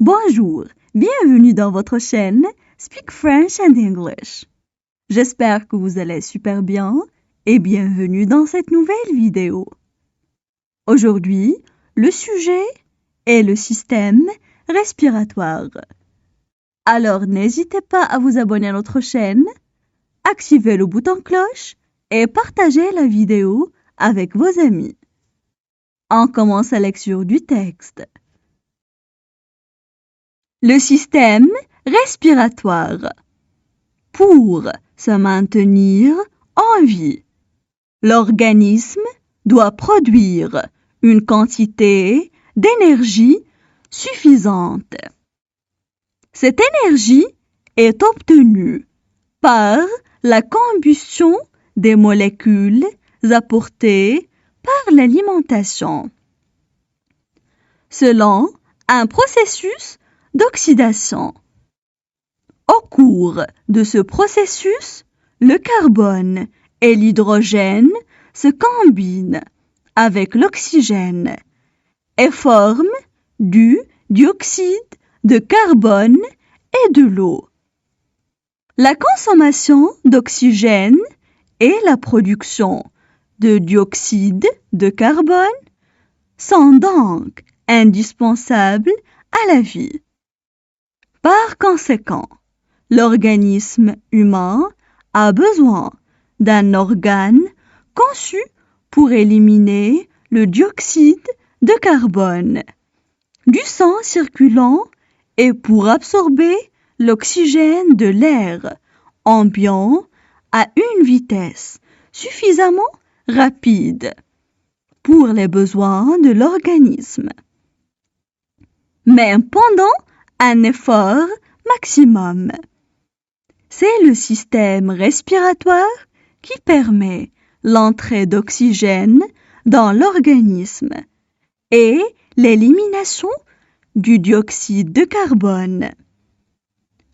Bonjour, bienvenue dans votre chaîne Speak French and English. J'espère que vous allez super bien et bienvenue dans cette nouvelle vidéo. Aujourd'hui, le sujet est le système respiratoire. Alors n'hésitez pas à vous abonner à notre chaîne, activez le bouton cloche et partagez la vidéo avec vos amis. On commence la lecture du texte. Le système respiratoire. Pour se maintenir en vie, l'organisme doit produire une quantité d'énergie suffisante. Cette énergie est obtenue par la combustion des molécules apportées par l'alimentation. Selon un processus d'oxydation. Au cours de ce processus, le carbone et l'hydrogène se combinent avec l'oxygène et forment du dioxyde de carbone et de l'eau. La consommation d'oxygène et la production de dioxyde de carbone sont donc indispensables à la vie. Par conséquent, l'organisme humain a besoin d'un organe conçu pour éliminer le dioxyde de carbone du sang circulant et pour absorber l'oxygène de l'air ambiant à une vitesse suffisamment rapide pour les besoins de l'organisme. Mais pendant un effort maximum. C'est le système respiratoire qui permet l'entrée d'oxygène dans l'organisme et l'élimination du dioxyde de carbone.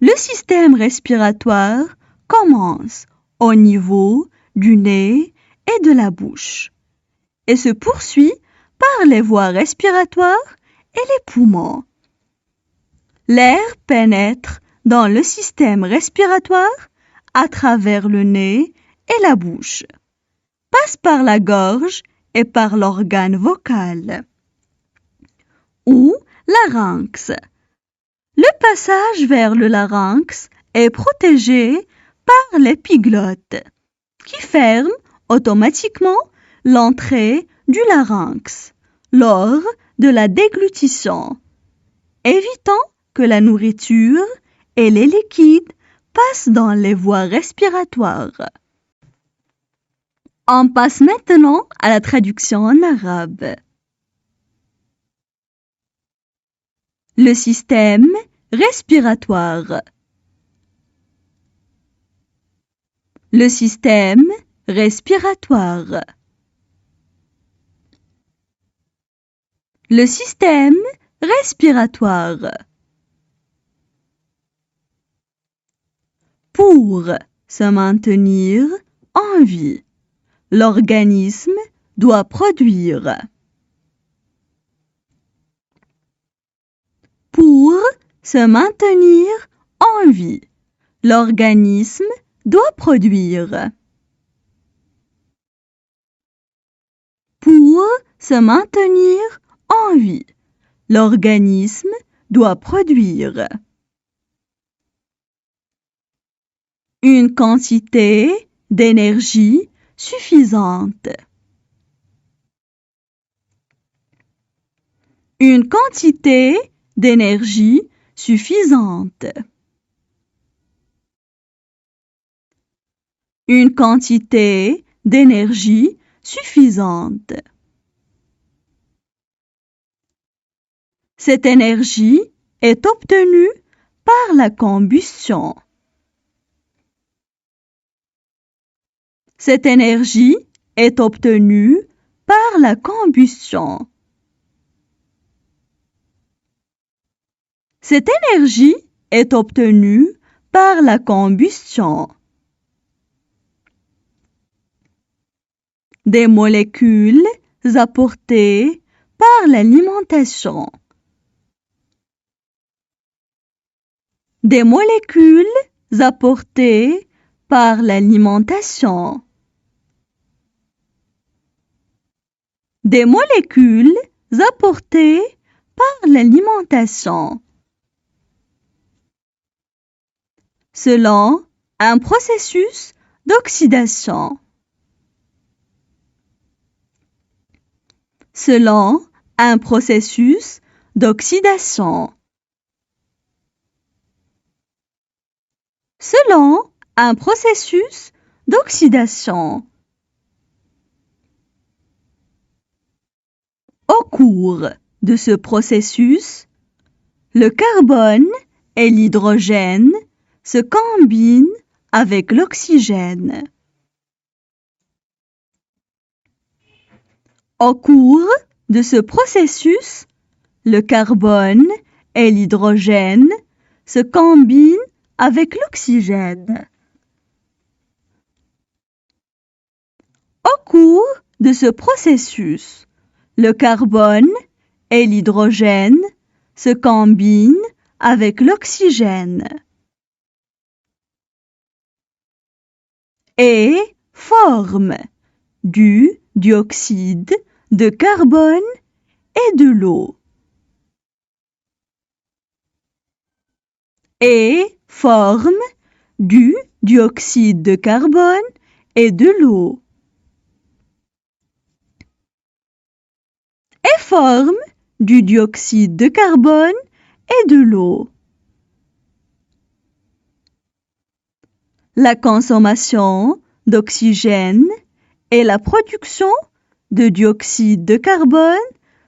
Le système respiratoire commence au niveau du nez et de la bouche et se poursuit par les voies respiratoires et les poumons. L'air pénètre dans le système respiratoire à travers le nez et la bouche, passe par la gorge et par l'organe vocal ou larynx. Le passage vers le larynx est protégé par l'épiglotte qui ferme automatiquement l'entrée du larynx lors de la déglutition, évitant que la nourriture et les liquides passent dans les voies respiratoires. On passe maintenant à la traduction en arabe. Le système respiratoire. Le système respiratoire. Le système respiratoire. Pour se maintenir en vie, l'organisme doit produire. Pour se maintenir en vie, l'organisme doit produire. Pour se maintenir en vie, l'organisme doit produire. Une quantité d'énergie suffisante. Une quantité d'énergie suffisante. Une quantité d'énergie suffisante. Cette énergie est obtenue par la combustion. Cette énergie est obtenue par la combustion. Cette énergie est obtenue par la combustion. Des molécules apportées par l'alimentation. des molécules apportées par l'alimentation. Des molécules apportées par l'alimentation. Selon un processus d'oxydation. Selon un processus d'oxydation. Selon un processus d'oxydation. Au cours de ce processus, le carbone et l'hydrogène se combinent avec l'oxygène. Au cours de ce processus, le carbone et l'hydrogène se combinent avec l'oxygène. Au cours de ce processus, le carbone et l'hydrogène se combinent avec l'oxygène et forment du dioxyde de carbone et de l'eau. Et forment du dioxyde de carbone et de l'eau. Et forment du dioxyde de carbone et de l'eau. La consommation d'oxygène et la production de dioxyde de carbone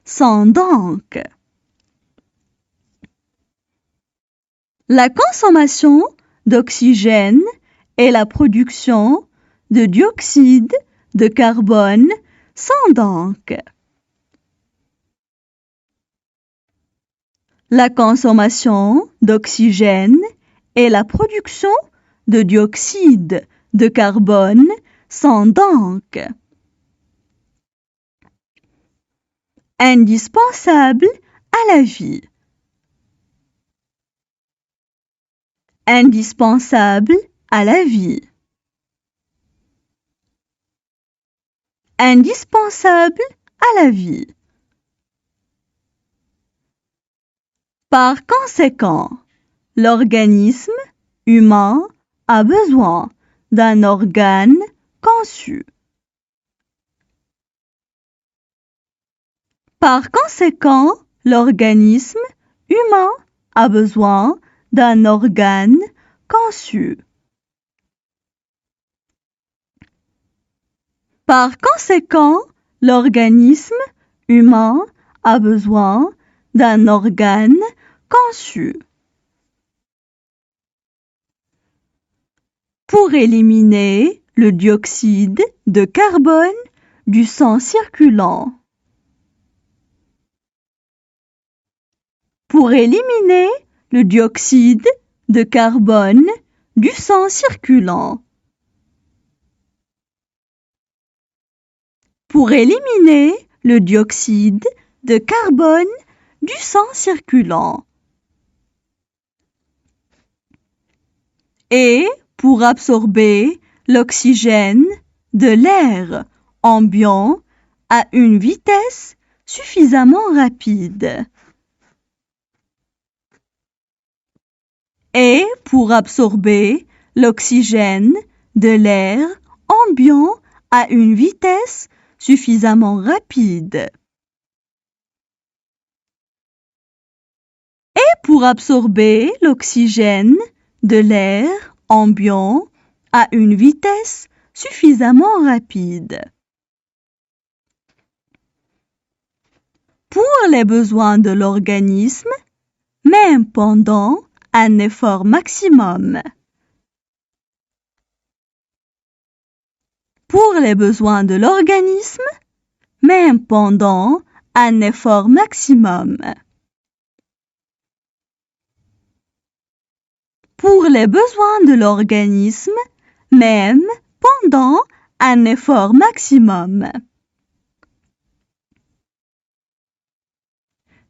sont donc la consommation d'oxygène et la production de dioxyde de carbone sont donc la consommation d'oxygène et la production de dioxyde de carbone sont donc indispensables à la vie. Indispensable à la vie. Indispensable à la vie. Par conséquent, l'organisme humain a besoin d'un organe conçu. Par conséquent, l'organisme humain a besoin d'un organe conçu. Par conséquent, l'organisme humain a besoin d'un organe conçu. Pour éliminer le dioxyde de carbone du sang circulant. Pour éliminer le dioxyde de carbone du sang circulant. Pour éliminer le dioxyde de carbone du sang circulant. Et pour absorber l'oxygène de l'air ambiant à une vitesse suffisamment rapide. Et pour absorber l'oxygène de l'air ambiant à une vitesse suffisamment rapide. Et pour absorber l'oxygène de l'air ambiant à une vitesse suffisamment rapide. Pour les besoins de l'organisme, même pendant un effort maximum. Pour les besoins de l'organisme, même pendant un effort maximum. Pour les besoins de l'organisme, même pendant un effort maximum.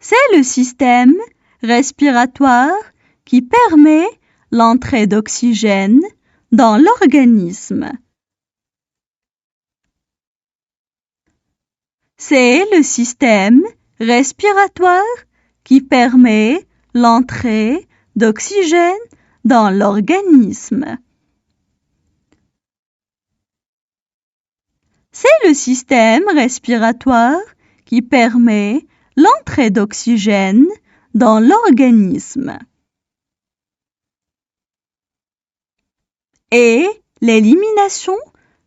C'est le système respiratoire qui permet l'entrée d'oxygène dans l'organisme. C'est le système respiratoire qui permet l'entrée d'oxygène dans l'organisme. C'est le système respiratoire qui permet l'entrée d'oxygène dans l'organisme et l'élimination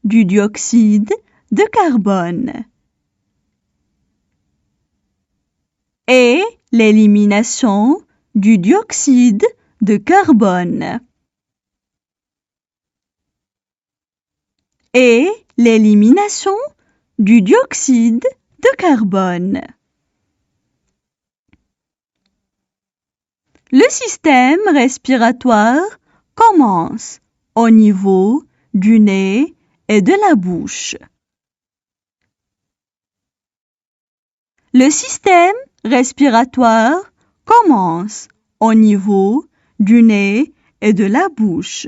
du dioxyde de carbone. Et l'élimination du dioxyde de carbone. Et l'élimination du dioxyde de carbone. Le système respiratoire commence au niveau du nez et de la bouche. Le système respiratoire commence au niveau du nez et de la bouche.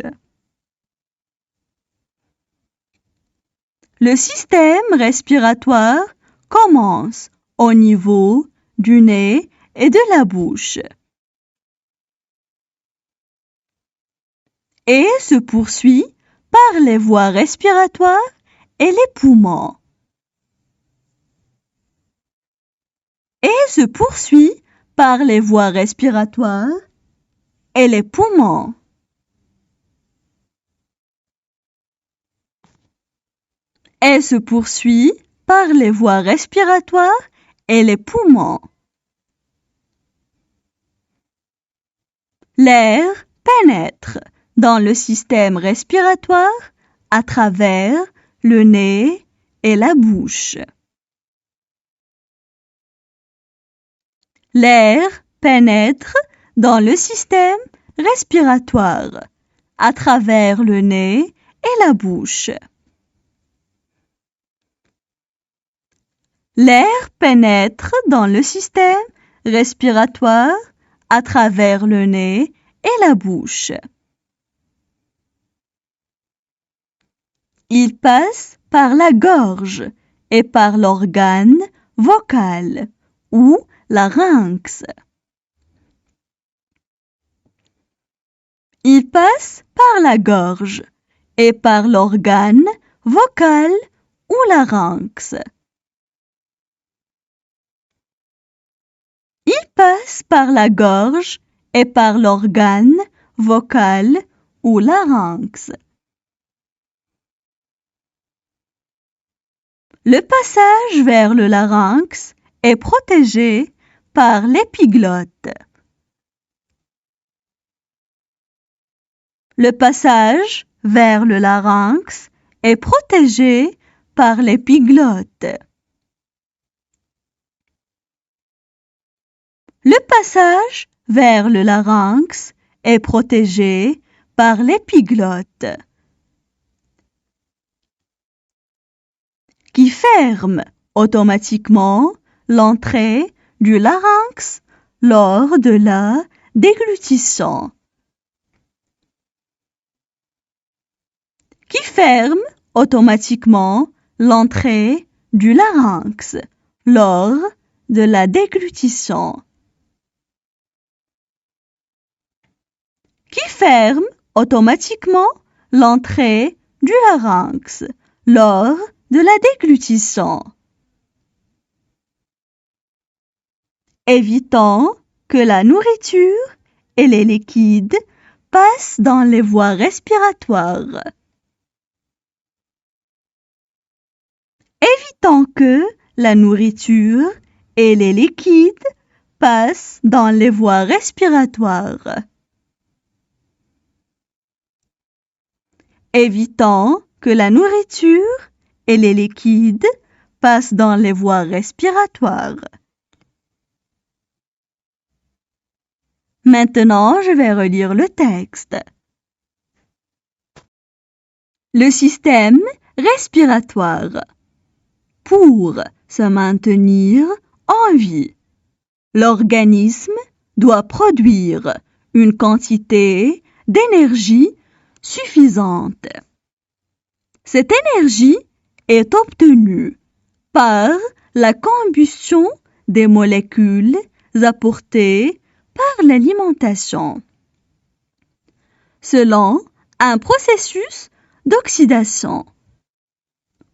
Le système respiratoire commence au niveau du nez et de la bouche et se poursuit par les voies respiratoires et les poumons. Et se poursuit par les voies respiratoires et les poumons. Et se poursuit par les voies respiratoires et les poumons. L'air pénètre dans le système respiratoire à travers le nez et la bouche. L'air pénètre dans le système respiratoire à travers le nez et la bouche. L'air pénètre dans le système respiratoire à travers le nez et la bouche. Il passe par la gorge et par l'organe vocal ou larynx. Il passe par la gorge et par l'organe vocal ou larynx. Il passe par la gorge et par l'organe vocal ou larynx. Le passage vers le larynx est protégé par l'épiglotte. Le passage vers le larynx est protégé par l'épiglotte. Le passage vers le larynx est protégé par l'épiglotte, qui ferme automatiquement l'entrée du larynx lors de la déglutition. Qui ferme automatiquement l'entrée du larynx lors de la déglutition. Qui ferme automatiquement l'entrée du larynx lors de la déglutition. Évitant que la nourriture et les liquides passent dans les voies respiratoires. Évitant que la nourriture et les liquides passent dans les voies respiratoires. Évitant que la nourriture et les liquides passent dans les voies respiratoires. Maintenant, je vais relire le texte. Le système respiratoire. Pour se maintenir en vie, l'organisme doit produire une quantité d'énergie suffisante. Cette énergie est obtenue par la combustion des molécules apportées par l'alimentation, selon un processus d'oxydation.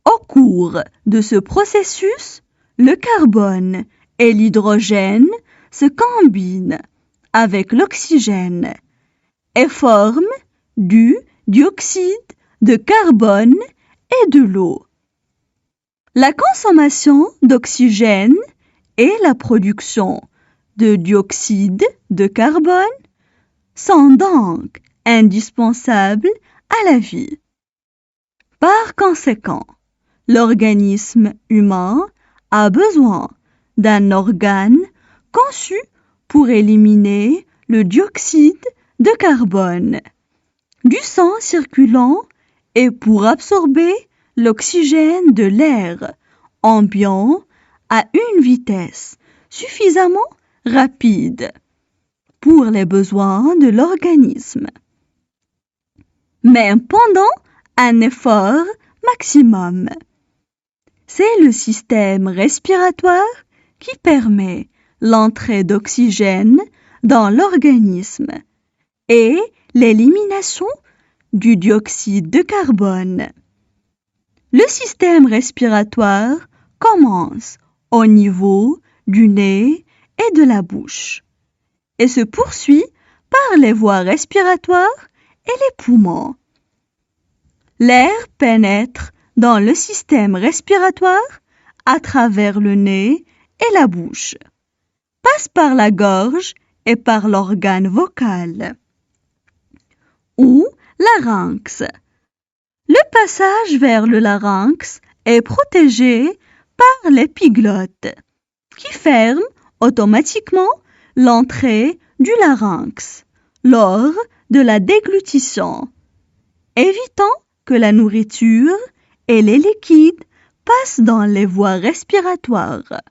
Au cours de ce processus, le carbone et l'hydrogène se combinent avec l'oxygène et forment du dioxyde de carbone et de l'eau. La consommation d'oxygène et la production de dioxyde de carbone sont donc indispensables à la vie. Par conséquent, l'organisme humain a besoin d'un organe conçu pour éliminer le dioxyde de carbone du sang circulant et pour absorber l'oxygène de l'air ambiant à une vitesse suffisamment rapide pour les besoins de l'organisme, mais pendant un effort maximum. C'est le système respiratoire qui permet l'entrée d'oxygène dans l'organisme et l'élimination du dioxyde de carbone. Le système respiratoire commence au niveau du nez et de la bouche et se poursuit par les voies respiratoires et les poumons. L'air pénètre dans le système respiratoire à travers le nez et la bouche, passe par la gorge et par l'organe vocal ou larynx. Le passage vers le larynx est protégé par l'épiglotte qui ferme automatiquement l'entrée du larynx lors de la déglutition, évitant que la nourriture et les liquides passent dans les voies respiratoires.